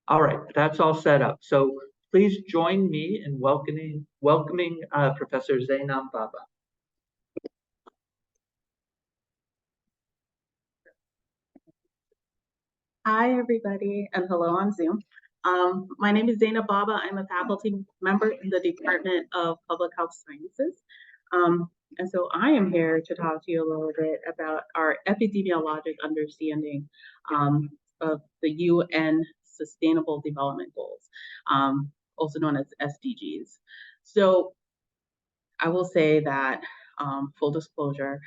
All right, that's all set up. So please join me in welcoming Professor Zeinab Baba. Hi, everybody, and hello on Zoom. My name is Zeinab Baba. I'm a faculty member in the Department of Public Health Sciences. And so I am here to talk to you a little bit about our epidemiologic understanding of the UN Sustainable Development Goals, also known as SDGs. So I will say that, full disclosure,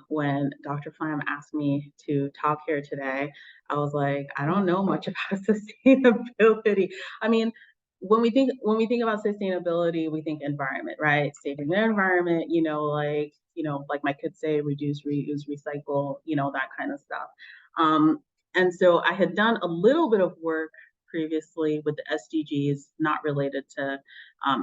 when Dr. Pham asked me to talk here today, I was like, I don't know much about sustainability. I mean, when we think about sustainability, we think environment, right? Saving the environment, like my kids say, reduce, reuse, recycle, that kind of stuff. Um, and so I had done a little bit of work previously with the SDGs, not related to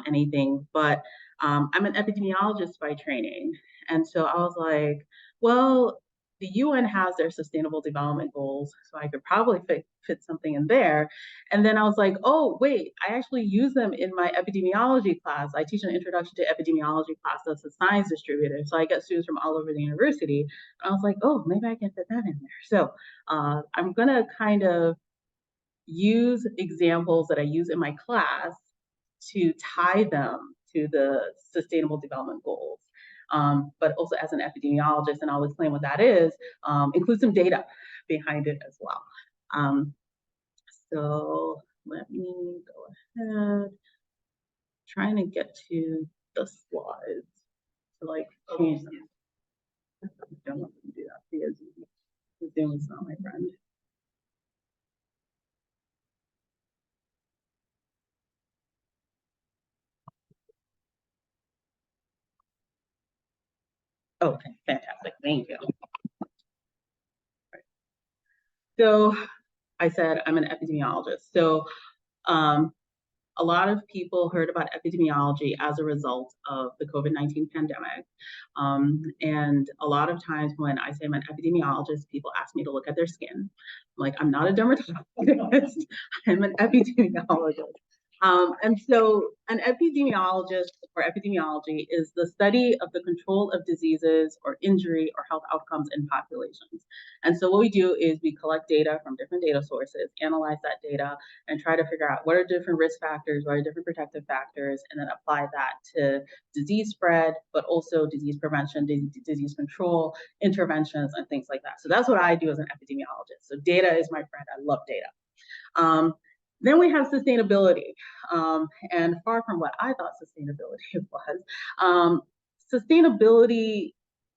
anything, but I'm an epidemiologist by training. And so I was like, well, the UN has their sustainable development goals, so I could probably fit something in there. And then I was like, oh, wait, I actually use them in my epidemiology class. I teach an introduction to epidemiology class that's a science distributor. So I get students from all over the university. And I was like, oh, maybe I can fit that in there. So I'm going to kind of use examples that I use in my class to tie them to the sustainable development goals. But also as an epidemiologist, and I'll explain what that is, include some data behind it as well. So let me go ahead, trying to get to the slides to like change them. I don't want to do that because Zoom is not my friend. Okay, fantastic, thank you. So I said I'm an epidemiologist. So a lot of people heard about epidemiology as a result of the COVID-19 pandemic. And a lot of times when I say I'm an epidemiologist, people ask me to look at their skin. I'm like, I'm not a dermatologist, I'm an epidemiologist. And so an epidemiologist or epidemiology is the study of the control of diseases or injury or health outcomes in populations. And so what we do is we collect data from different data sources, analyze that data, and try to figure out what are different risk factors, what are different protective factors, and then apply that to disease spread, but also disease prevention, disease control, interventions, and things like that. So that's what I do as an epidemiologist. So data is my friend. I love data. Then we have sustainability, and far from what I thought sustainability was. Sustainability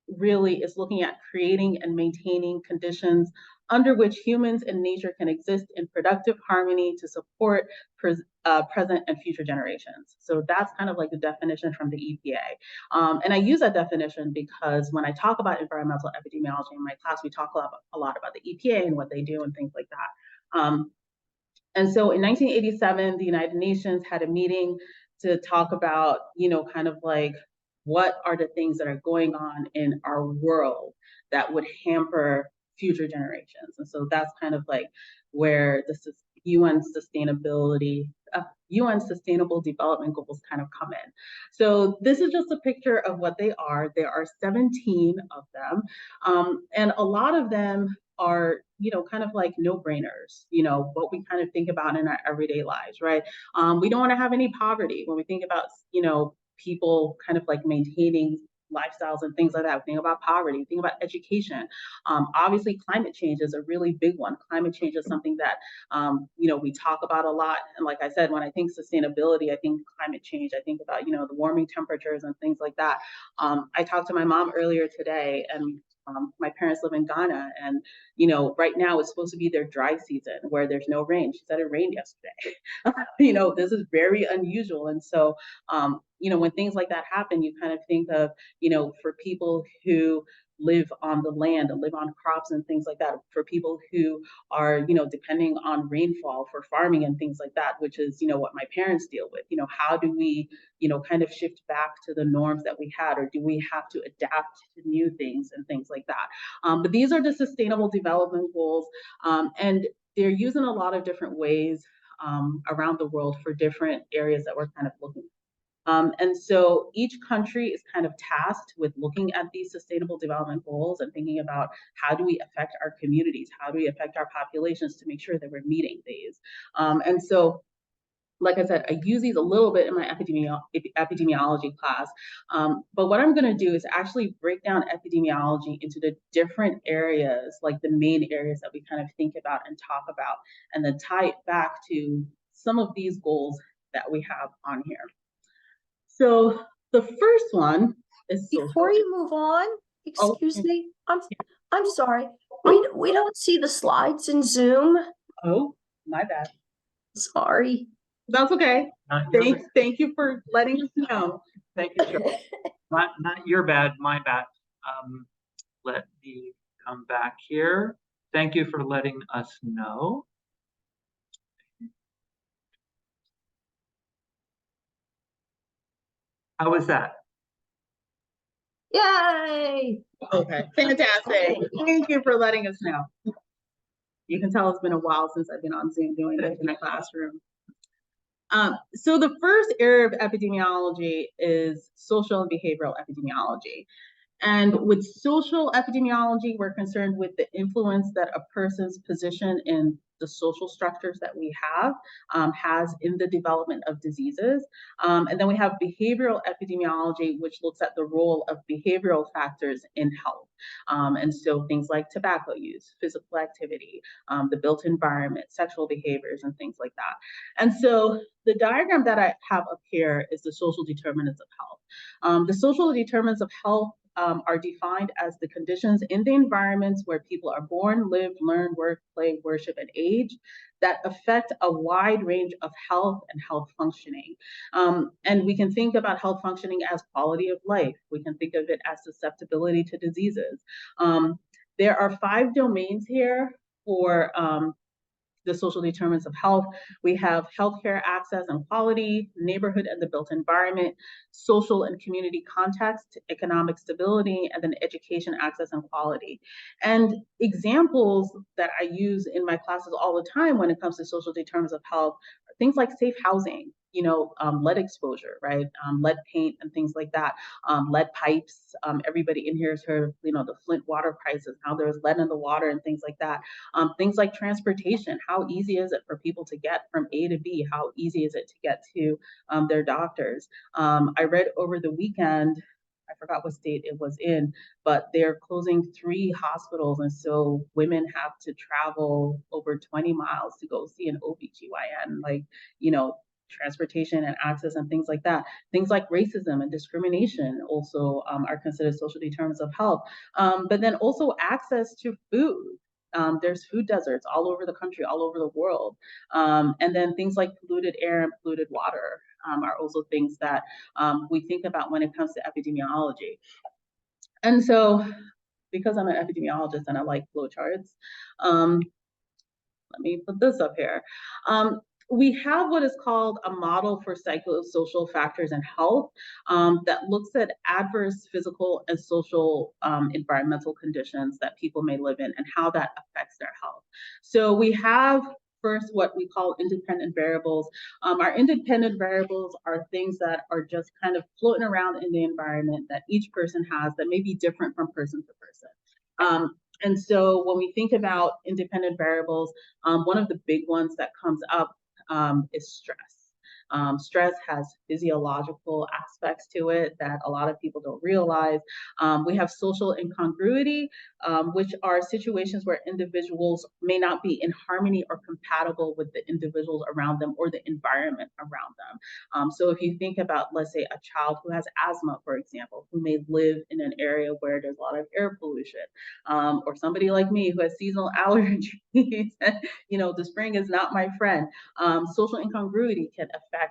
really is looking at creating and maintaining conditions under which humans and nature can exist in productive harmony to support present and future generations. So that's kind of like the definition from the EPA. And I use that definition because when I talk about environmental epidemiology in my class, we talk a lot about the EPA and what they do and things like that. And so in 1987, the United Nations had a meeting to talk about, kind of like what are the things that are going on in our world that would hamper future generations. And so that's kind of like where the UN UN Sustainable Development Goals kind of come in. So this is just a picture of what they are. There are 17 of them, and a lot of them are, kind of like no-brainers, what we kind of think about in our everyday lives, right? We don't want to have any poverty. When we think about, people kind of like maintaining lifestyles and things like that, we think about poverty, think about education. Obviously, climate change is a really big one. Climate change is something that, we talk about a lot. And like I said, when I think sustainability, I think climate change, I think about, the warming temperatures and things like that. I talked to my mom earlier today, and my parents live in Ghana, and right now it's supposed to be their dry season where there's no rain. She said it rained yesterday. This is very unusual, and so when things like that happen, you kind of think of for people who live on the land and live on crops and things like that, for people who are depending on rainfall for farming and things like that, which is what my parents deal with. How do we kind of shift back to the norms that we had, or do we have to adapt to new things and things like that? But these are the sustainable development goals, and they're used in a lot of different ways. around the world for different areas that we're kind of looking at. And so each country is kind of tasked with looking at these sustainable development goals and thinking about how do we affect our communities, how do we affect our populations to make sure that we're meeting these. And so, like I said, I use these a little bit in my epidemiology class, but what I'm going to do is actually break down epidemiology into the different areas, like the main areas that we kind of think about and talk about, and then tie it back to some of these goals that we have on here. So the first one is social. Before you move on, excuse me, I'm sorry. We don't see the slides in Zoom. Oh, my bad. Sorry. That's okay. Thank you for letting us know. Thank you, Cheryl. Not your bad, my bad. Let me come back here. Thank you for letting us know. How was that? Yay! Okay, fantastic. Thank you for letting us know. You can tell it's been a while since I've been on Zoom doing this in a classroom. So the first area of epidemiology is social and behavioral epidemiology. And with social epidemiology, we're concerned with the influence that a person's position in the social structures that we have has in the development of diseases. And then we have behavioral epidemiology, which looks at the role of behavioral factors in health. And so things like tobacco use, physical activity, the built environment, sexual behaviors, and things like that. And so the diagram that I have up here is the social determinants of health. The social determinants of health are defined as the conditions in the environments where people are born, live, learn, work, play, worship, and age that affect a wide range of health and health functioning. And we can think about health functioning as quality of life. We can think of it as susceptibility to diseases. There are 5 domains here for the social determinants of health. We have healthcare access and quality, neighborhood and the built environment, social and community context, economic stability, and then education access and quality. And examples that I use in my classes all the time when it comes to social determinants of health are things like safe housing, lead exposure, right? Lead paint and things like that, lead pipes. Everybody in here has heard, the Flint water crisis, how there's lead in the water and things like that. Things like transportation. How easy is it for people to get from A to B? How easy is it to get to their doctors? I read over the weekend, I forgot what state it was in, but they're closing 3 hospitals. And so women have to travel over 20 miles to go see an OBGYN, transportation and access and things like that. Things like racism and discrimination also are considered social determinants of health. But then also access to food. There's food deserts all over the country, all over the world. And then things like polluted air and polluted water are also things that we think about when it comes to epidemiology. And so, because I'm an epidemiologist and I like flowcharts, let me put this up here. We have what is called a model for psychosocial factors in health that looks at adverse physical and social environmental conditions that people may live in and how that affects their health. So we have first what we call independent variables. Our independent variables are things that are just kind of floating around in the environment that each person has that may be different from person to person. And so when we think about independent variables, one of the big ones that comes up is stress. Stress has physiological aspects to it that a lot of people don't realize. We have social incongruity, which are situations where individuals may not be in harmony or compatible with the individuals around them or the environment around them. So if you think about, let's say, a child who has asthma, for example, who may live in an area where there's a lot of air pollution, or somebody like me who has seasonal allergies, the spring is not my friend. Social incongruity can affect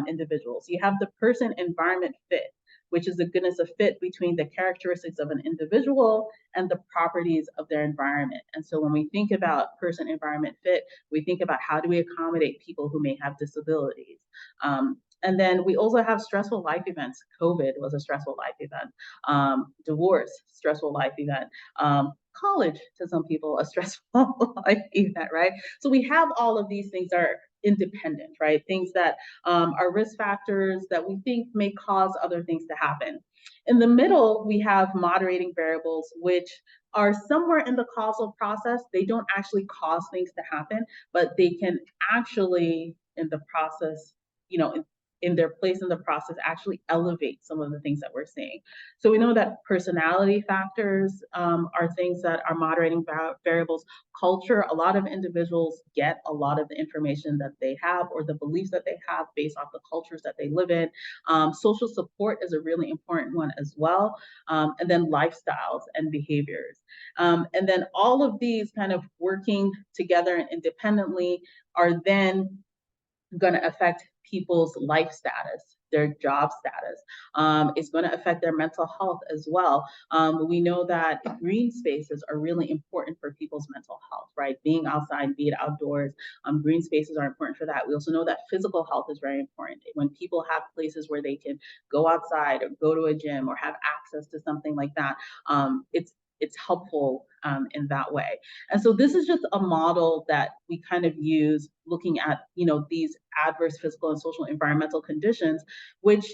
individuals. You have the person-environment fit, which is the goodness of fit between the characteristics of an individual and the properties of their environment. And so when we think about person-environment fit, we think about how do we accommodate people who may have disabilities. And then we also have stressful life events. COVID was a stressful life event. Divorce, stressful life event. College, to some people, a stressful life event, right? So we have all of these things that are independent, right? Things that are risk factors that we think may cause other things to happen. In the middle, we have moderating variables, which are somewhere in the causal process. They don't actually cause things to happen, but they can actually, in the process, you know, in their place in the process, actually elevate some of the things that we're seeing. So we know that personality factors are things that are moderating variables. Culture, a lot of individuals get a lot of the information that they have or the beliefs that they have based off the cultures that they live in. Social support is a really important one as well. And then lifestyles and behaviors. And then all of these kind of working together and independently are then going to affect people's life status, their job status. It's going to affect their mental health as well. We know that green spaces are really important for people's mental health, right? Being outside, be it outdoors, green spaces are important for that. We also know that physical health is very important. When people have places where they can go outside or go to a gym or have access to something like that, it's helpful in that way. And so this is just a model that we kind of use looking at, you know, these adverse physical and social environmental conditions, which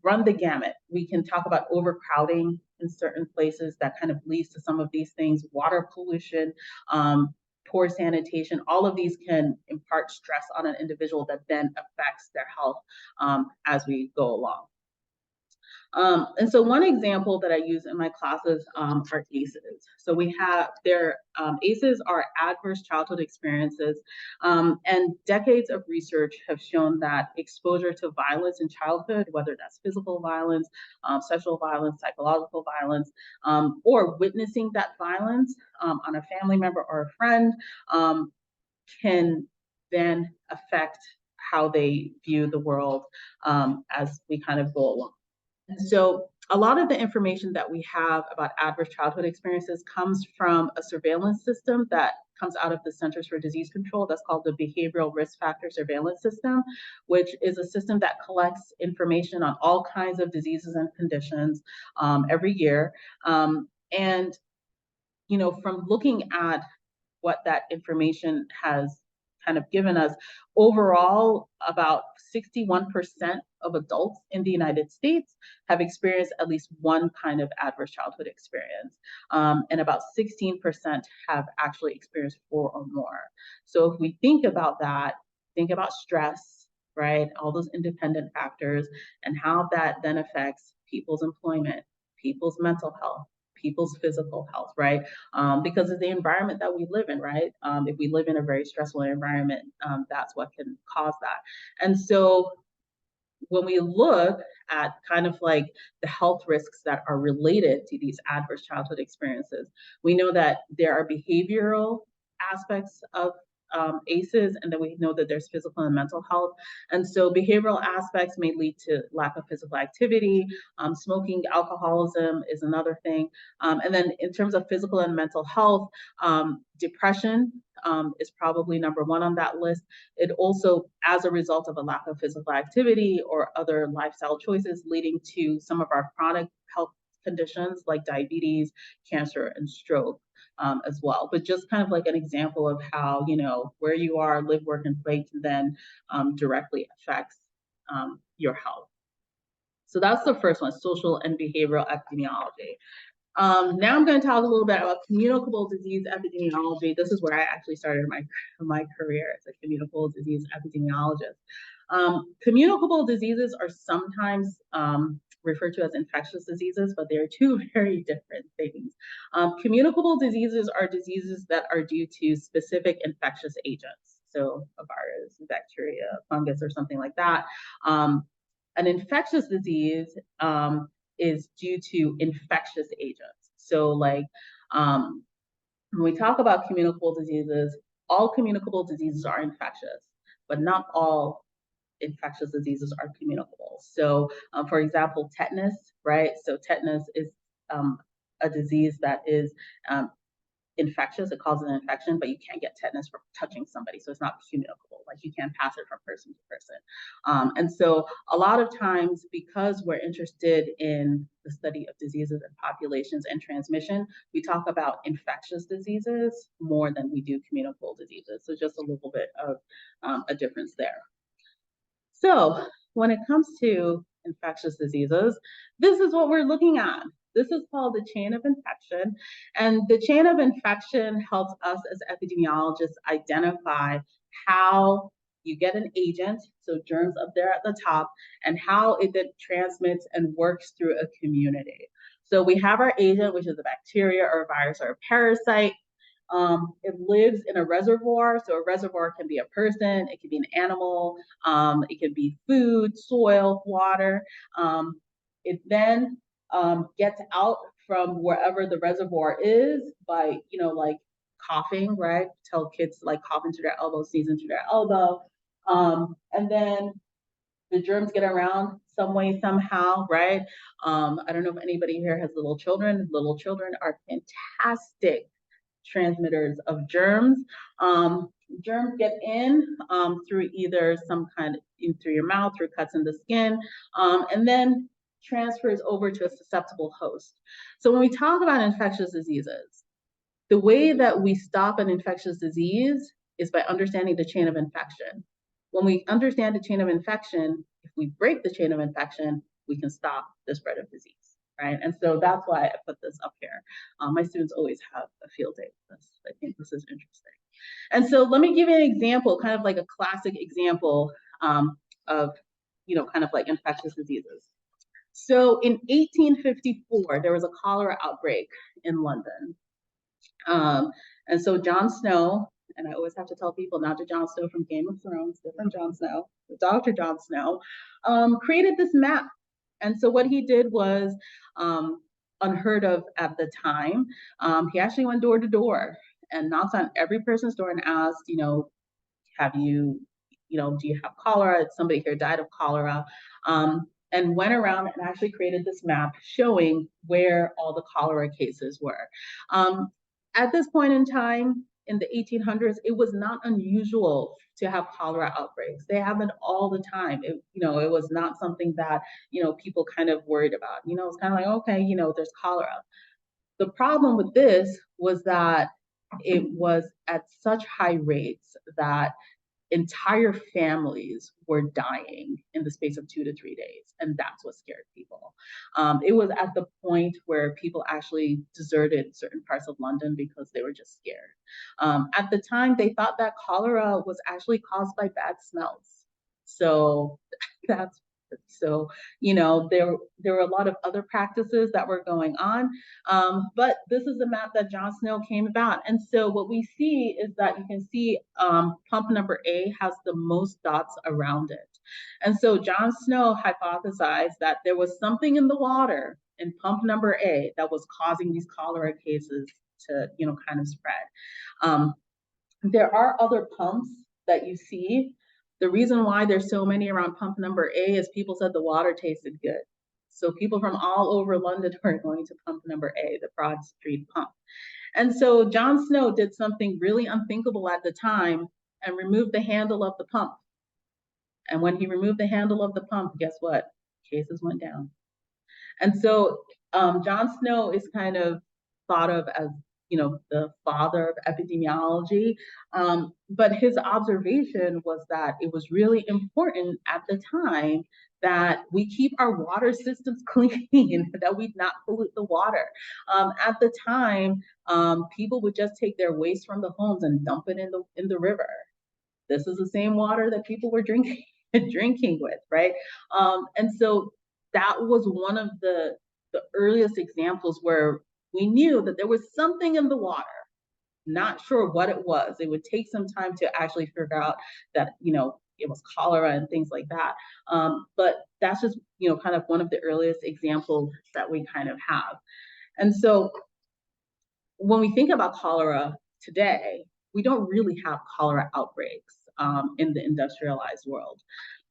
run the gamut. We can talk about overcrowding in certain places that kind of leads to some of these things, water pollution, poor sanitation. All of these can impart stress on an individual that then affects their health as we go along. And so one example that I use in my classes are ACEs. So we have ACEs are adverse childhood experiences, and decades of research have shown that exposure to violence in childhood, whether that's physical violence, sexual violence, psychological violence, or witnessing that violence on a family member or a friend can then affect how they view the world as we kind of go along. So a lot of the information that we have about adverse childhood experiences comes from a surveillance system that comes out of the Centers for Disease Control. That's called the Behavioral Risk Factor Surveillance System, which is a system that collects information on all kinds of diseases and conditions every year. And, you know, from looking at what that information has kind of given us, overall, about 61% of adults in the United States have experienced at least one kind of adverse childhood experience. And about 16% have actually experienced 4 or more. So if we think about that, think about stress, right? All those independent factors and how that then affects people's employment, people's mental health, people's physical health, right? Because of the environment that we live in, right? If we live in a very stressful environment, that's what can cause that. And so when we look at kind of like the health risks that are related to these adverse childhood experiences, we know that there are behavioral aspects of ACEs, and then we know that there's physical and mental health. And so behavioral aspects may lead to lack of physical activity. Smoking, alcoholism is another thing. And then in terms of physical and mental health, depression is probably number 1 on that list. It also, as a result of a lack of physical activity or other lifestyle choices, leading to some of our chronic health conditions like diabetes, cancer, and stroke as well. But just kind of like an example of how, you know, where you are, live, work, and play can then directly affects your health. So that's the first one, social and behavioral epidemiology. Now I'm going to talk a little bit about communicable disease epidemiology. This is where I actually started my career as a communicable disease epidemiologist. Communicable diseases are sometimes referred to as infectious diseases, but they are 2 very different things. Communicable diseases are diseases that are due to specific infectious agents. So a virus, bacteria, fungus, or something like that. An infectious disease is due to infectious agents. So like when we talk about communicable diseases, all communicable diseases are infectious, but not all infectious diseases are communicable. So for example, tetanus, right? So tetanus is a disease that is infectious, it causes an infection, but you can't get tetanus from touching somebody. So it's not communicable, like you can't pass it from person to person. And so a lot of times, because we're interested in the study of diseases and populations and transmission, we talk about infectious diseases more than we do communicable diseases. So just a little bit of a difference there. So when it comes to infectious diseases, this is what we're looking at. This is called the chain of infection. And the chain of infection helps us as epidemiologists identify how you get an agent, so germs up there at the top, and how it then transmits and works through a community. So we have our agent, which is a bacteria or a virus or a parasite. It lives in a reservoir. So a reservoir can be a person, it can be an animal, it can be food, soil, water. It then gets out from wherever the reservoir is by, like coughing, right? Tell kids to like cough into their elbow, sneeze into their elbow. And then the germs get around some way, somehow, right? I don't know if anybody here has little children. Little children are fantastic transmitters of germs. Germs get in through either through your mouth, through cuts in the skin, and then transfers over to a susceptible host. So when we talk about infectious diseases, the way that we stop an infectious disease is by understanding the chain of infection. When we understand the chain of infection, if we break the chain of infection, we can stop the spread of disease. Right? And so that's why I put this up here. My students always have a field day with this. I think this is interesting. And so let me give you an example, kind of like a classic example of, kind of like infectious diseases. So in 1854, there was a cholera outbreak in London. And so Jon Snow, and I always have to tell people not to Jon Snow from Game of Thrones, different Jon Snow, Dr. Jon Snow, created this map. And so what he did was unheard of at the time. He actually went door to door and knocked on every person's door and asked, have you, do you have cholera? Somebody here died of cholera. And went around and actually created this map showing where all the cholera cases were. At this point in time, in the 1800s, it was not unusual to have cholera outbreaks. They happened all the time. It was not something that, people kind of worried about. It's kind of like, okay, there's cholera. The problem with this was that it was at such high rates that entire families were dying in the space of 2 to 3 days. And that's what scared people. It was at the point where people actually deserted certain parts of London because they were just scared. At the time, they thought that cholera was actually caused by bad smells. So there were a lot of other practices that were going on, but this is a map that Jon Snow came about. And so what we see is that you can see pump number A has the most dots around it. And so Jon Snow hypothesized that there was something in the water in pump number A that was causing these cholera cases to, kind of spread. There are other pumps that you see. The reason why there's so many around pump number A is people said the water tasted good. So people from all over London were going to pump number A, the Broad Street pump. And so Jon Snow did something really unthinkable at the time and removed the handle of the pump. And when he removed the handle of the pump, guess what? Cases went down. And so Jon Snow is kind of thought of as the father of epidemiology. But his observation was that it was really important at the time that we keep our water systems clean, that we not pollute the water. At the time, people would just take their waste from the homes and dump it in the river. This is the same water that people were drinking with, right? And so that was one of the earliest examples where we knew that there was something in the water, not sure what it was. It would take some time to actually figure out that, it was cholera and things like that. But that's just, kind of one of the earliest examples that we kind of have. And so when we think about cholera today, we don't really have cholera outbreaks in the industrialized world.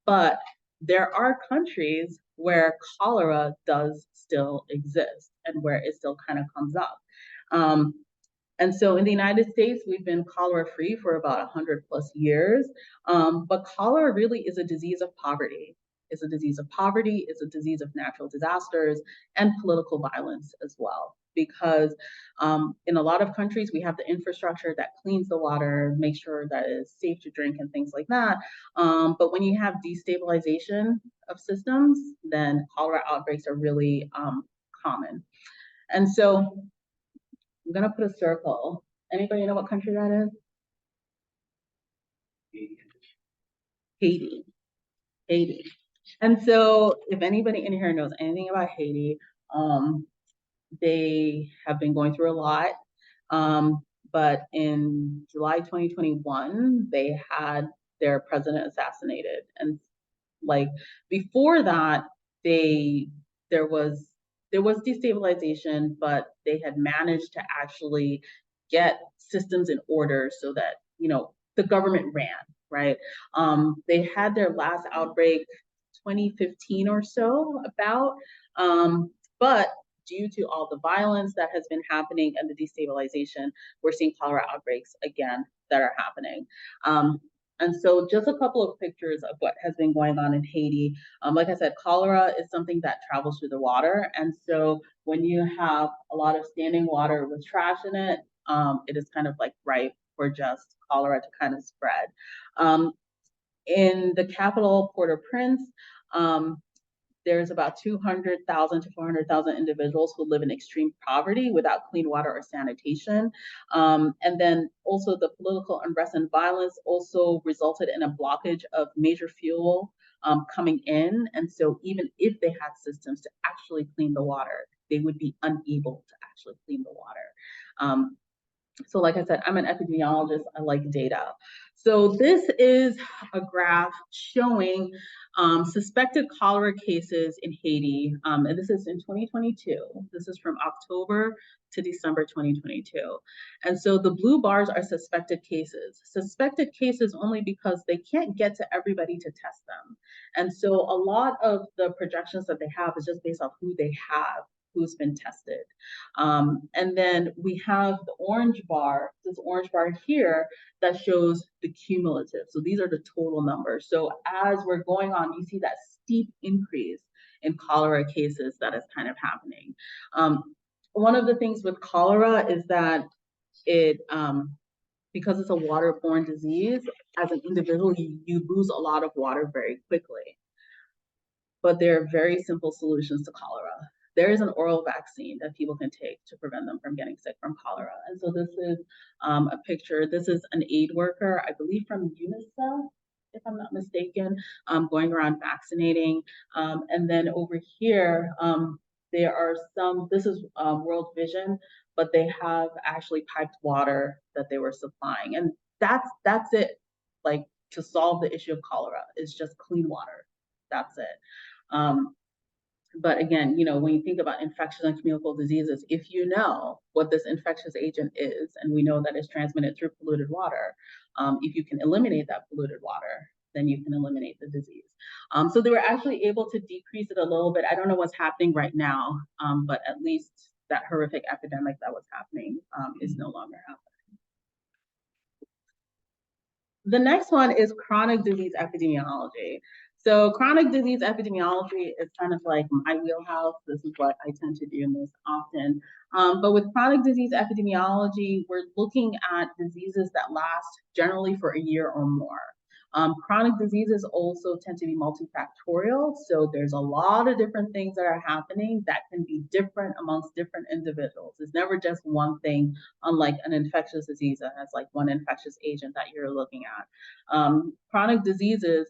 But there are countries where cholera does still exist and where it still kind of comes up. And so in the United States, we've been cholera free for about 100 plus years. But cholera really is a disease of poverty. It's a disease of poverty, it's a disease of natural disasters and political violence as well. Because in a lot of countries, we have the infrastructure that cleans the water, makes sure that it's safe to drink and things like that. But when you have destabilization of systems, then cholera outbreaks are really common. And so I'm gonna put a circle. Anybody know what country that is? Haiti. Haiti. And so if anybody in here knows anything about Haiti, they have been going through a lot. But in July 2021, they had their president assassinated. And like before that, there was destabilization, but they had managed to actually get systems in order so that, you know, the government ran, right? They had their last outbreak 2015 or so about, but due to all the violence that has been happening and the destabilization, we're seeing cholera outbreaks again that are happening. And so just a couple of pictures of what has been going on in Haiti. Like I said, cholera is something that travels through the water. And so when you have a lot of standing water with trash in it, it is kind of like ripe for just cholera to kind of spread. In the capital, Port-au-Prince, there's about 200,000 to 400,000 individuals who live in extreme poverty without clean water or sanitation. And then also the political unrest and violence also resulted in a blockage of major fuel coming in. And so even if they had systems to actually clean the water, they would be unable to actually clean the water. So like I said, I'm an epidemiologist, I like data. So this is a graph showing suspected cholera cases in Haiti, and this is in 2022. This is from October to December 2022. And so the blue bars are suspected cases. Suspected cases only because they can't get to everybody to test them. And so a lot of the projections that they have is just based off who they have, who's been tested. And then we have the orange bar, this orange bar here that shows the cumulative. So these are the total numbers. So as we're going on, you see that steep increase in cholera cases that is kind of happening. One of the things with cholera is that it, because it's a waterborne disease, as an individual, you lose a lot of water very quickly. But there are very simple solutions to cholera. There is an oral vaccine that people can take to prevent them from getting sick from cholera. And so this is a picture. This is an aid worker, I believe from UNICEF, if I'm not mistaken, going around vaccinating. And then over here, there are some, this is World Vision, but they have actually piped water that they were supplying. And that's it, like to solve the issue of cholera, is just clean water. That's it. But again, you know, when you think about infectious and communicable diseases, if you know what this infectious agent is, and we know that it's transmitted through polluted water, if you can eliminate that polluted water, then you can eliminate the disease. So they were actually able to decrease it a little bit. I don't know what's happening right now, but at least that horrific epidemic that was happening is no longer happening. The next one is chronic disease epidemiology. So chronic disease epidemiology is kind of like my wheelhouse. This is what I tend to do most often. But with chronic disease epidemiology, we're looking at diseases that last generally for a year or more. Chronic diseases also tend to be multifactorial. So there's a lot of different things that are happening that can be different amongst different individuals. It's never just one thing, unlike an infectious disease that has like one infectious agent that you're looking at. Chronic diseases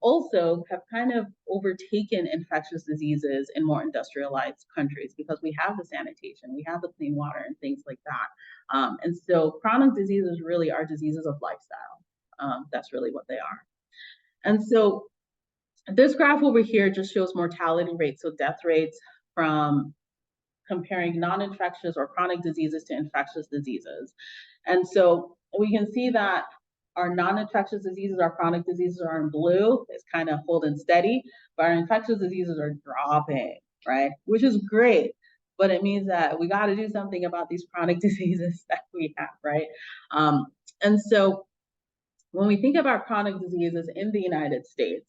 also have kind of overtaken infectious diseases in more industrialized countries because we have the sanitation, we have the clean water and things like that. And so chronic diseases really are diseases of lifestyle. That's really what they are. And so this graph over here just shows mortality rates, so death rates from comparing non-infectious or chronic diseases to infectious diseases. And so we can see that our non-infectious diseases, our chronic diseases are in blue, it's kind of holding steady, but our infectious diseases are dropping, right? Which is great. but it means that we got to do something about these chronic diseases that we have, right? And so when we think about chronic diseases in the United States,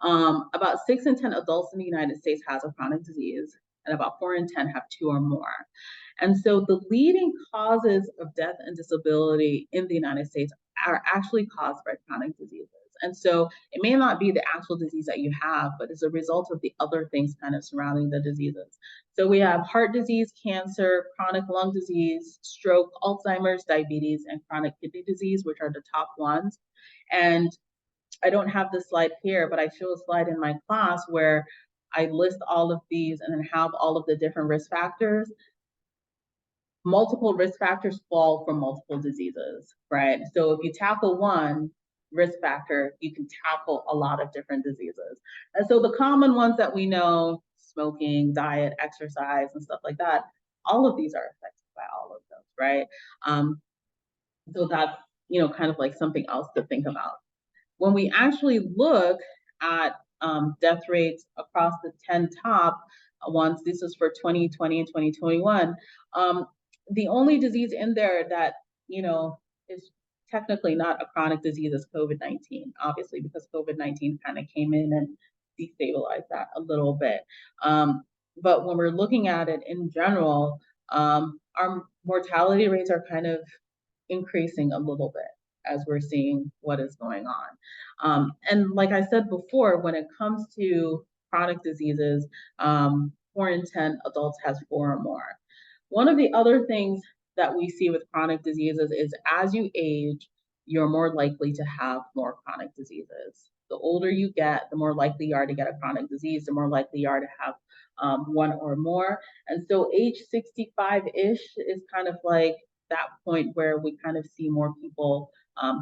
about 6 in 10 adults in the United States has a chronic disease, and about 4 in 10 have 2 or more. And so the leading causes of death and disability in the United States are actually caused by chronic diseases. And so it may not be the actual disease that you have, but it's a result of the other things kind of surrounding the diseases. So we have heart disease, cancer, chronic lung disease, stroke, Alzheimer's, diabetes, and chronic kidney disease, which are the top ones. And I don't have the slide here, but I show a slide in my class where I list all of these and then have all of the different risk factors. Multiple risk factors fall from multiple diseases, right? So if you tackle one risk factor, you can tackle a lot of different diseases. And so the common ones that we know, smoking, diet, exercise, and stuff like that, all of these are affected by all of those, right? So that's, kind of like something else to think about. When we actually look at death rates across the 10 top ones, this is for 2020 and 2021, the only disease in there that, is technically not a chronic disease is COVID-19, obviously, because COVID-19 kind of came in and destabilized that a little bit. But when we're looking at it in general, our mortality rates are kind of increasing a little bit as we're seeing what is going on. And like I said before, when it comes to chronic diseases, 4 in 10 adults has 4 or more. One of the other things that we see with chronic diseases is as you age, you're more likely to have more chronic diseases. The older you get, the more likely you are to get a chronic disease, the more likely you are to have one or more. And so age 65-ish is kind of like that point where we kind of see more people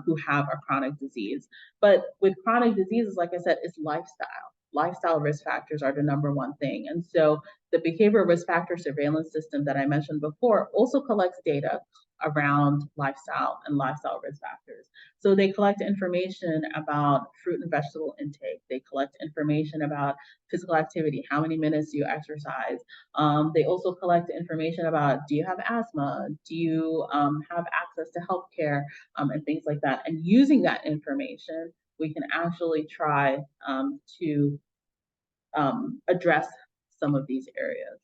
who have a chronic disease. But with chronic diseases, like I said, it's lifestyle. Lifestyle risk factors are the number one thing. And so the behavioral risk factor surveillance system that I mentioned before also collects data around lifestyle and lifestyle risk factors. So they collect information about fruit and vegetable intake. They collect information about physical activity, how many minutes do you exercise. They also collect information about, do you have asthma? Do you have access to healthcare and things like that. And using that information, we can actually try to address some of these areas.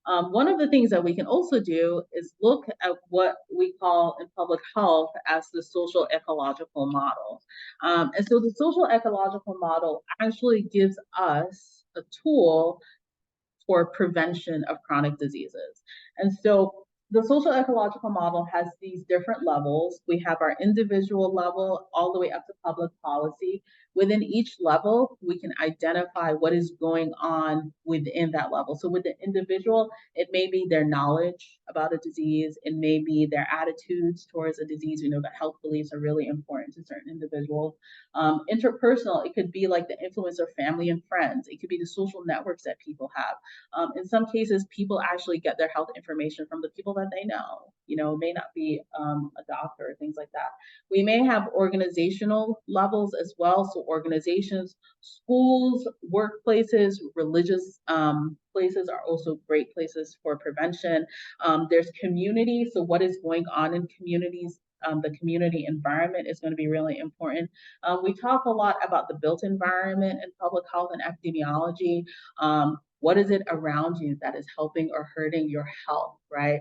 One of the things that we can also do is look at what we call in public health as the social ecological model. And so the social ecological model actually gives us a tool for prevention of chronic diseases. And so the social ecological model has these different levels. We have our individual level all the way up to public policy. Within each level, we can identify what is going on within that level. So with the individual, it may be their knowledge about a disease. It may be their attitudes towards a disease. We know that health beliefs are really important to certain individuals. Interpersonal, it could be like the influence of family and friends. It could be the social networks that people have. In some cases, people actually get their health information from the people that they know. It may not be a doctor or things like that. We may have organizational levels as well. So organizations, schools, workplaces, religious places are also great places for prevention. There's community. So what is going on in communities? The community environment is going to be really important. We talk a lot about the built environment in public health and epidemiology. What is it around you that is helping or hurting your health, right?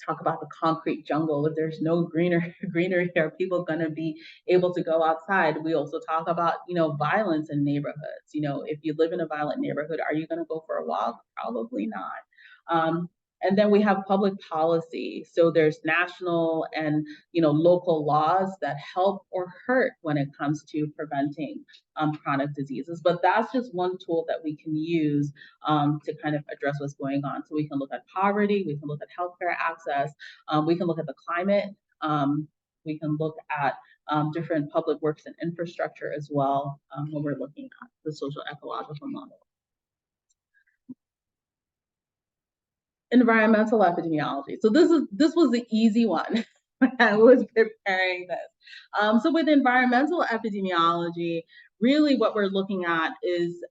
Talk about the concrete jungle. If there's no greenery, are people going to be able to go outside? We also talk about, violence in neighborhoods. If you live in a violent neighborhood, are you going to go for a walk? Probably not. And then we have public policy. So there's national and local laws that help or hurt when it comes to preventing chronic diseases. But that's just one tool that we can use to kind of address what's going on. So we can look at poverty, we can look at healthcare access, we can look at the climate, we can look at different public works and infrastructure as well when we're looking at the social ecological model. Environmental epidemiology. So this was the easy one when I was preparing this. So with environmental epidemiology, really what we're looking at is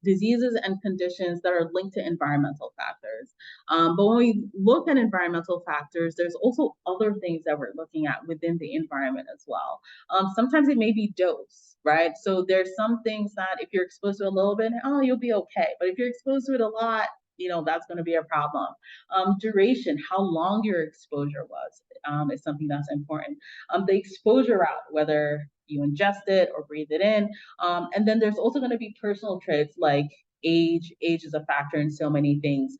diseases and conditions that are linked to environmental factors. But when we look at environmental factors, there's also other things that we're looking at within the environment as well. Sometimes it may be dose, right? So there's some things that if you're exposed to a little bit, oh, you'll be okay. But if you're exposed to it a lot, that's going to be a problem. Duration, how long your exposure was, is something that's important. The exposure route, whether you ingest it or breathe it in. And then there's also going to be personal traits like age. Age is a factor in so many things.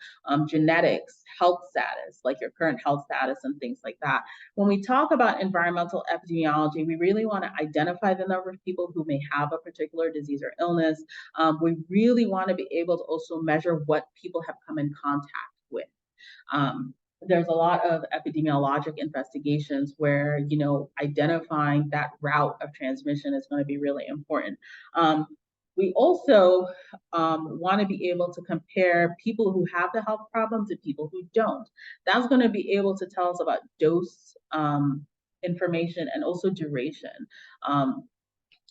Genetics, health status, like your current health status and things like that. When we talk about environmental epidemiology, we really want to identify the number of people who may have a particular disease or illness. We really want to be able to also measure what people have come in contact with. There's a lot of epidemiologic investigations where, identifying that route of transmission is going to be really important. We also want to be able to compare people who have the health problem to people who don't. That's going to be able to tell us about dose information and also duration.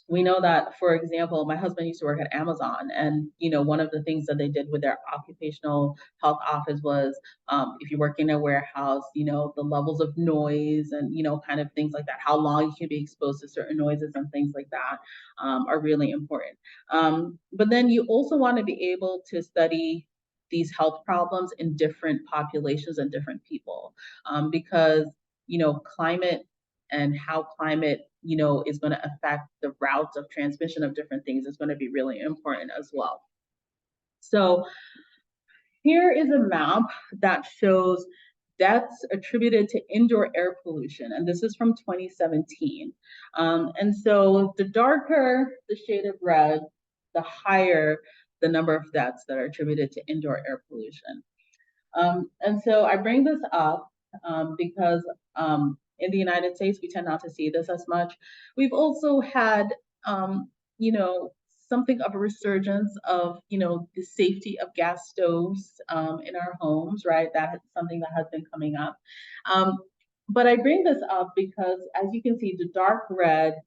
We know that, for example, my husband used to work at Amazon, and one of the things that they did with their occupational health office was, if you work in a warehouse, the levels of noise and kind of things like that, how long you can be exposed to certain noises and things like that, are really important. But then you also want to be able to study these health problems in different populations and different people, because climate and how climate is going to affect the routes of transmission of different things is going to be really important as well. So here is a map that shows deaths attributed to indoor air pollution, and this is from 2017. And so the darker the shade of red, the higher the number of deaths that are attributed to indoor air pollution. And so I bring this up because in the United States, we tend not to see this as much. We've also had, something of a resurgence of, the safety of gas stoves in our homes, right? That is something that has been coming up. But I bring this up because, as you can see, the dark red,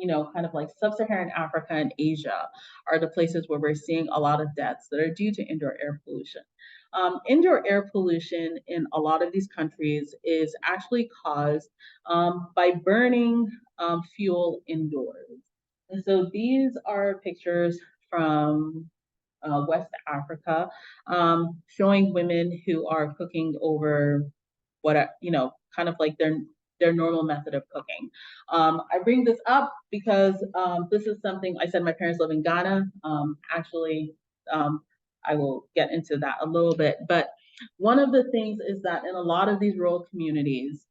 kind of like sub-Saharan Africa and Asia are the places where we're seeing a lot of deaths that are due to indoor air pollution. Indoor air pollution in a lot of these countries is actually caused by burning fuel indoors. And so these are pictures from West Africa, showing women who are cooking over what, kind of like their normal method of cooking. I bring this up because this is something, I said my parents live in Ghana. Actually, I will get into that a little bit. But one of the things is that in a lot of these rural communities,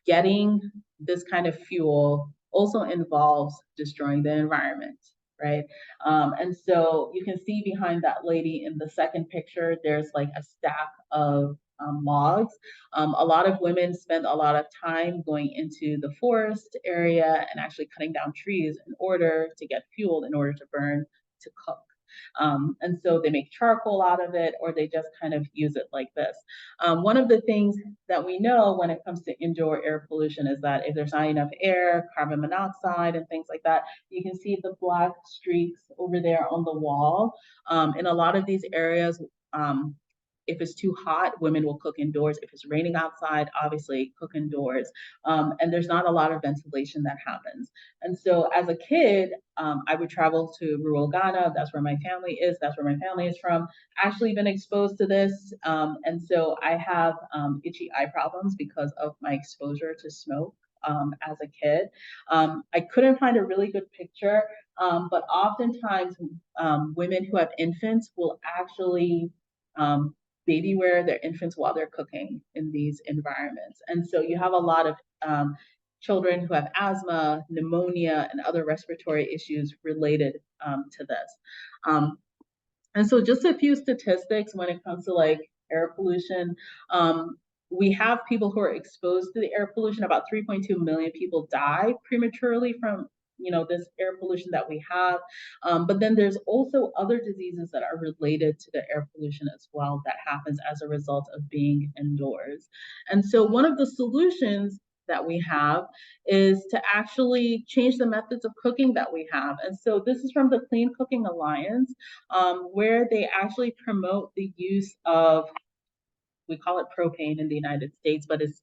getting this kind of fuel also involves destroying the environment, right? And so you can see behind that lady in the second picture, there's like a stack of logs. A lot of women spend a lot of time going into the forest area and actually cutting down trees in order to get fuel, in order to burn, to cook. And so they make charcoal out of it, or they just kind of use it like this. One of the things that we know when it comes to indoor air pollution is that if there's not enough air, carbon monoxide and things like that, you can see the black streaks over there on the wall. In a lot of these areas, if it's too hot, women will cook indoors. If it's raining outside, obviously cook indoors. And there's not a lot of ventilation that happens. And so as a kid, I would travel to rural Ghana. That's where my family is. That's where my family is from. Actually been exposed to this. And so I have itchy eye problems because of my exposure to smoke as a kid. I couldn't find a really good picture, but oftentimes women who have infants will actually baby wear their infants while they're cooking in these environments. And so you have a lot of children who have asthma, pneumonia, and other respiratory issues related to this. And so just a few statistics when it comes to like air pollution. We have people who are exposed to the air pollution. About 3.2 million people die prematurely from this air pollution that we have. But then there's also other diseases that are related to the air pollution as well that happens as a result of being indoors. And so one of the solutions that we have is to actually change the methods of cooking that we have. And so this is from the Clean Cooking Alliance, where they actually promote the use of, we call it propane in the United States, but it's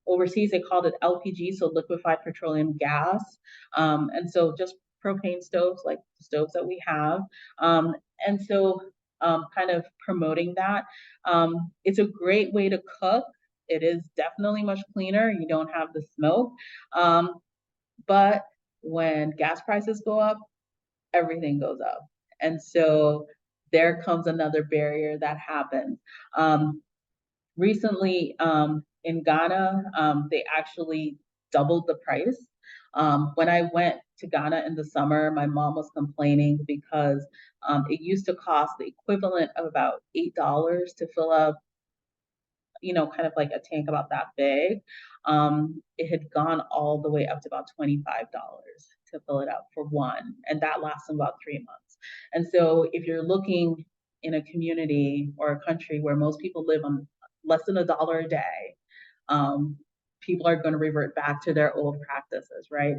overseas they called it LPG, so liquefied petroleum gas. And so just propane stoves, like the stoves that we have. And so kind of promoting that. It's a great way to cook. It is definitely much cleaner. You don't have the smoke. But when gas prices go up, everything goes up. And so there comes another barrier that happens. Recently, in Ghana, they actually doubled the price. When I went to Ghana in the summer, my mom was complaining because it used to cost the equivalent of about $8 to fill up, kind of like a tank about that big. It had gone all the way up to about $25 to fill it up for one, and that lasts about 3 months. And so if you're looking in a community or a country where most people live on less than $1 a day, people are going to revert back to their old practices, right?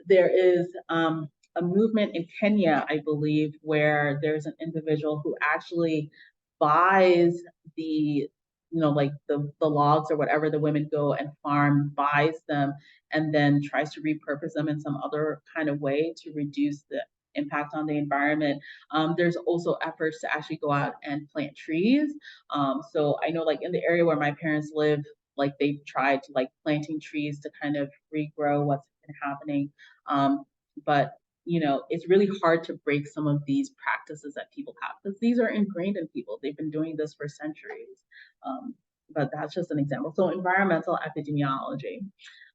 There is a movement in Kenya, I believe, where there's an individual who actually buys the, like the logs or whatever the women go and farm, buys them, and then tries to repurpose them in some other kind of way to reduce the impact on the environment. There's also efforts to actually go out and plant trees. So I know, like in the area where my parents live, like they've tried to like planting trees to kind of regrow what's been happening. But it's really hard to break some of these practices that people have because these are ingrained in people. They've been doing this for centuries. But that's just an example. So environmental epidemiology.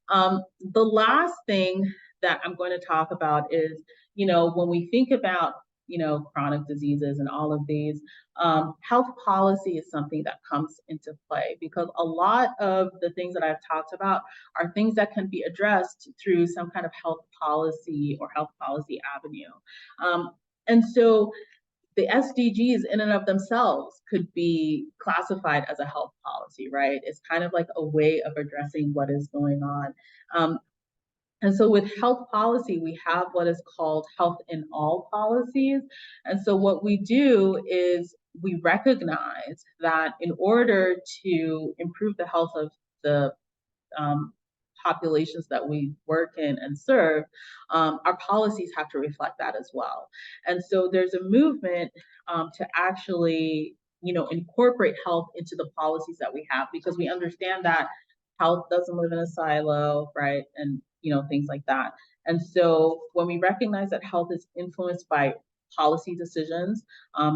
The last thing that I'm going to talk about is, when we think about, chronic diseases and all of these, health policy is something that comes into play because a lot of the things that I've talked about are things that can be addressed through some kind of health policy or health policy avenue. And so the SDGs in and of themselves could be classified as a health policy, right? It's kind of like a way of addressing what is going on. And so with health policy, we have what is called health in all policies. And so what we do is we recognize that in order to improve the health of the populations that we work in and serve, our policies have to reflect that as well. And so there's a movement to actually, incorporate health into the policies that we have because we understand that health doesn't live in a silo, right? And things like that. And so when we recognize that health is influenced by policy decisions,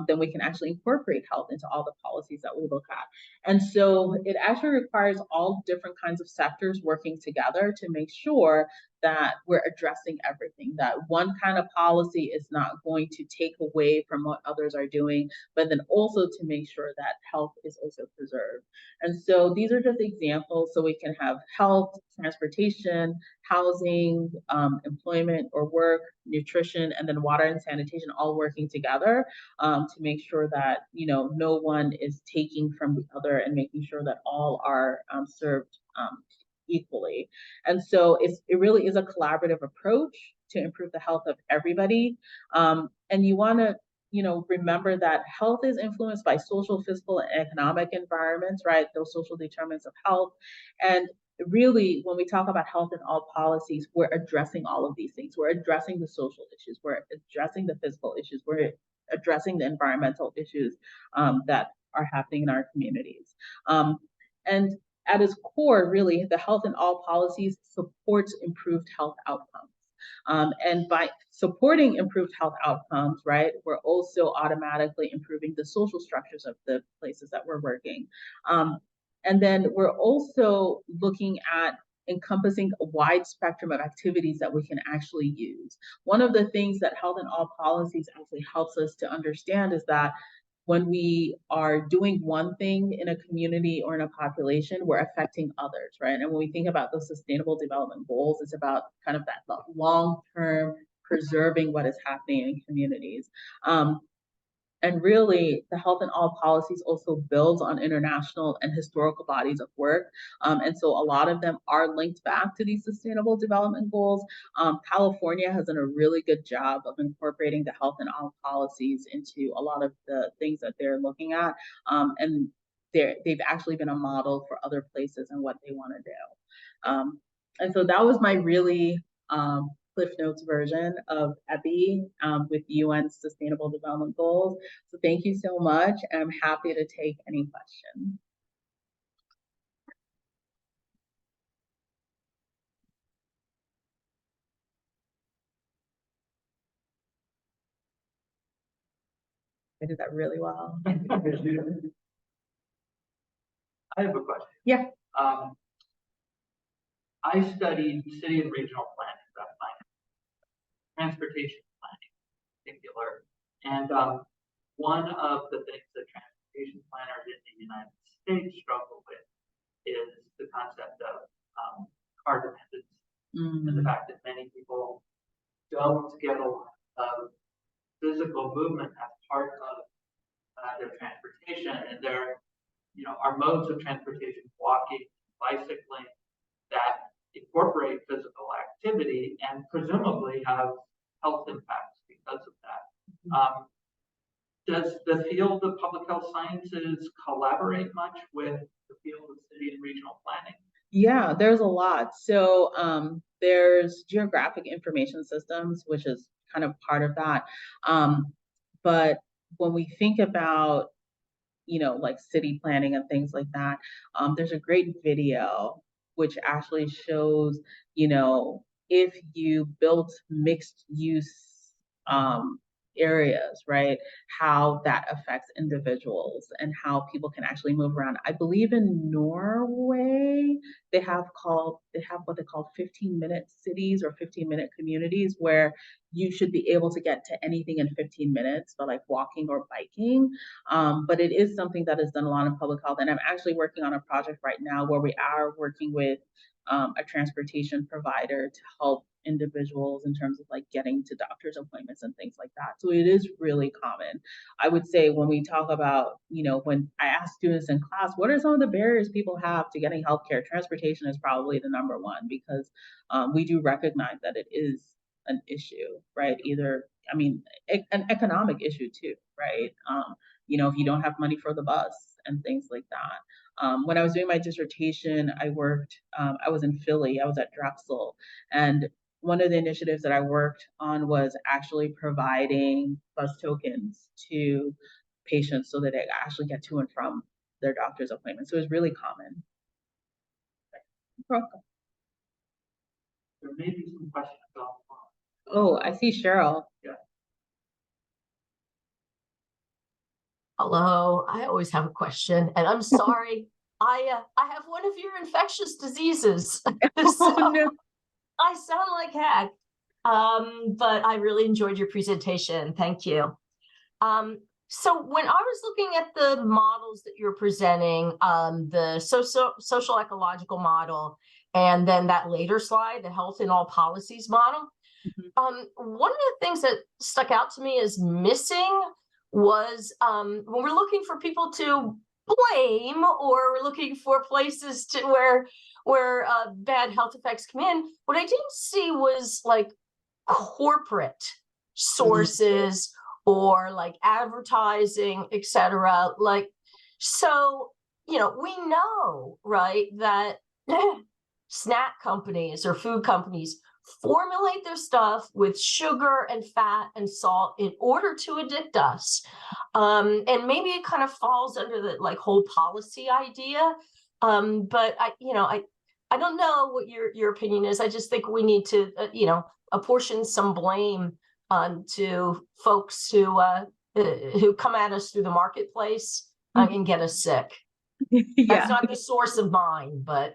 then we can actually incorporate health into all the policies that we look at. And so it actually requires all different kinds of sectors working together to make sure that we're addressing everything, that one kind of policy is not going to take away from what others are doing, but then also to make sure that health is also preserved. And so these are just examples. So we can have health, transportation, housing, employment or work, nutrition, and then water and sanitation all working together to make sure that no one is taking from the other and making sure that all are served equally. And so it really is a collaborative approach to improve the health of everybody. And you want to remember that health is influenced by social, physical, and economic environments, right? Those social determinants of health. And really, when we talk about health in all policies, we're addressing all of these things. We're addressing the social issues. We're addressing the physical issues. We're addressing the environmental issues that are happening in our communities. And at its core, really, the health in all policies supports improved health outcomes. And by supporting improved health outcomes, right, we're also automatically improving the social structures of the places that we're working. And then we're also looking at encompassing a wide spectrum of activities that we can actually use. One of the things that health in all policies actually helps us to understand is that when we are doing one thing in a community or in a population, we're affecting others, right? And when we think about those sustainable development goals, it's about kind of that long-term preserving what is happening in communities. And really, the health in all policies also builds on international and historical bodies of work. And so a lot of them are linked back to these sustainable development goals. California has done a really good job of incorporating the health in all policies into a lot of the things that they're looking at. And they've actually been a model for other places and what they want to do. And so that was my really Cliff Notes version of EPI with UN's Sustainable Development Goals. So thank you so much, and I'm happy to take any questions. I did that really well. I have a question. Yeah. I studied city and regional planning, transportation planning in particular. And one of the things that transportation planners in the United States struggle with is the concept of car dependence, and the fact that many people don't get a lot of physical movement as part of their transportation, and there, are modes of transportation, walking, bicycling, that incorporate physical activity and presumably have health impacts because of that. Does the field of public health sciences collaborate much with the field of city and regional planning? Yeah, there's a lot. So there's geographic information systems, which is kind of part of that. But when we think about, like city planning and things like that, there's a great video which actually shows, if you built mixed use areas, right, how that affects individuals and how people can actually move around. I believe in Norway, they have what they call 15-minute cities or 15-minute communities, where you should be able to get to anything in 15 minutes by like walking or biking. But it is something that is done a lot in public health. And I'm actually working on a project right now where we are working with a transportation provider to help individuals in terms of like getting to doctor's appointments and things like that. So it is really common. I would say when we talk about, when I ask students in class, what are some of the barriers people have to getting healthcare? Transportation is probably the number one, because we do recognize that it is an issue, right? An economic issue too, right? If you don't have money for the bus and things like that. When I was doing my dissertation, I was in Philly, I was at Drexel, and one of the initiatives that I worked on was actually providing bus tokens to patients so that they actually get to and from their doctor's appointments. So it was really common. There may be some questions on. Oh, I see Cheryl. Yeah. Hello, I always have a question, and I'm sorry. I have one of your infectious diseases. So no. I sound like heck. But I really enjoyed your presentation. Thank you. So when I was looking at the models that you're presenting, the social ecological model, and then that later slide, the health in all policies model, one of the things that stuck out to me as missing was when we're looking for people to blame, or we're looking for places to where bad health effects come in, what I didn't see was like corporate sources or like advertising, etc. Like, so, we know, right, that snack companies or food companies formulate their stuff with sugar and fat and salt in order to addict us. And maybe it kind of falls under the like whole policy idea. But I don't know what your opinion is. I just think we need to, apportion some blame to folks who come at us through the marketplace and get us sick. Yeah. That's not the source of mine, but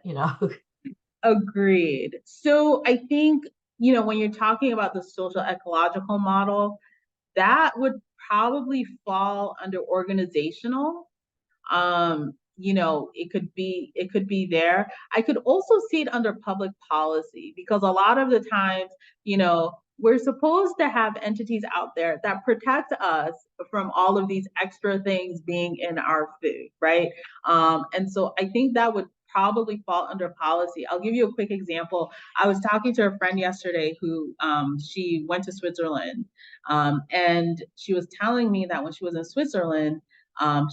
Agreed. So I think, when you're talking about the social ecological model, that would probably fall under organizational. you know, it could be there. I could also see it under public policy, because a lot of the times, you know, we're supposed to have entities out there that protect us from all of these extra things being in our food, right? And so I think that would probably fall under policy. I'll give you a quick example. I was talking to a friend yesterday who she went to Switzerland, and she was telling me that when she was in Switzerland,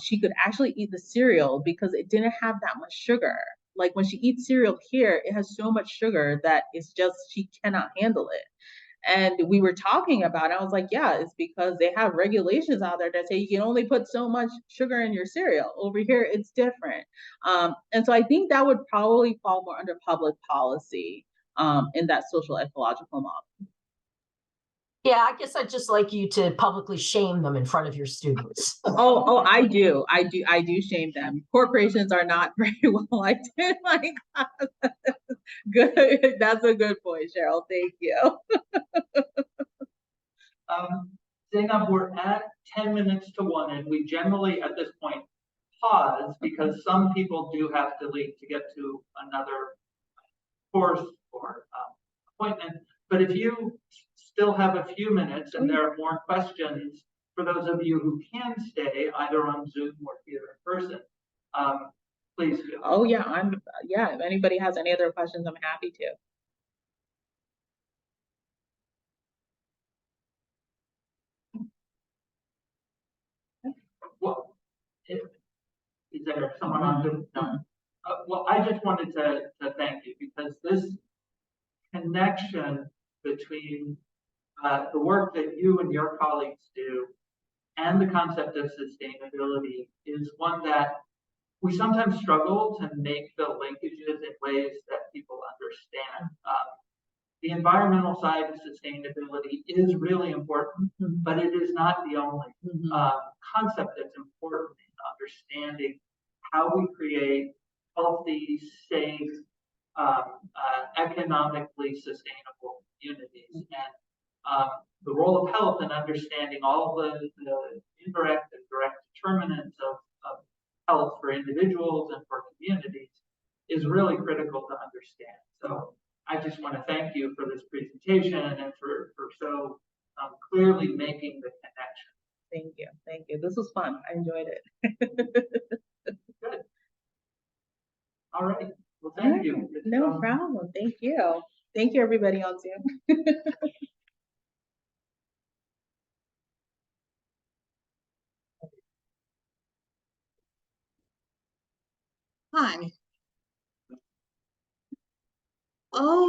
she could actually eat the cereal because it didn't have that much sugar. Like when she eats cereal here, it has so much sugar that it's just, she cannot handle it. And we were talking about it. I was like, yeah, it's because they have regulations out there that say you can only put so much sugar in your cereal. Over here, it's different. And so I think that would probably fall more under public policy in that social ecological model. Yeah, I guess I'd just like you to publicly shame them in front of your students. Oh, I do shame them. Corporations are not very well liked in my class. Good, that's a good point, Cheryl. Thank you. Zeinab, we're at 10 minutes to 1, and we generally at this point pause because some people do have to leave to get to another course or appointment. But if you still have a few minutes and there are more questions for those of you who can stay either on Zoom or here in person, please do. Oh yeah, if anybody has any other questions, I'm happy to. Well, is there someone on Zoom? No. Well, I just wanted to thank you, because this connection between the work that you and your colleagues do and the concept of sustainability is one that we sometimes struggle to make the linkages in ways that people understand. The environmental side of sustainability is really important, but it is not the only concept that's important in understanding how we create healthy, safe, economically sustainable communities. And the role of health in understanding all the indirect and direct determinants of health for individuals and for communities is really critical to understand. So I just want to thank you for this presentation and for so clearly making the connection. Thank you. Thank you. This was fun. I enjoyed it. Good. All right. Well, thank you. No problem. Thank you. Thank you, everybody on Zoom. Hi. Oh.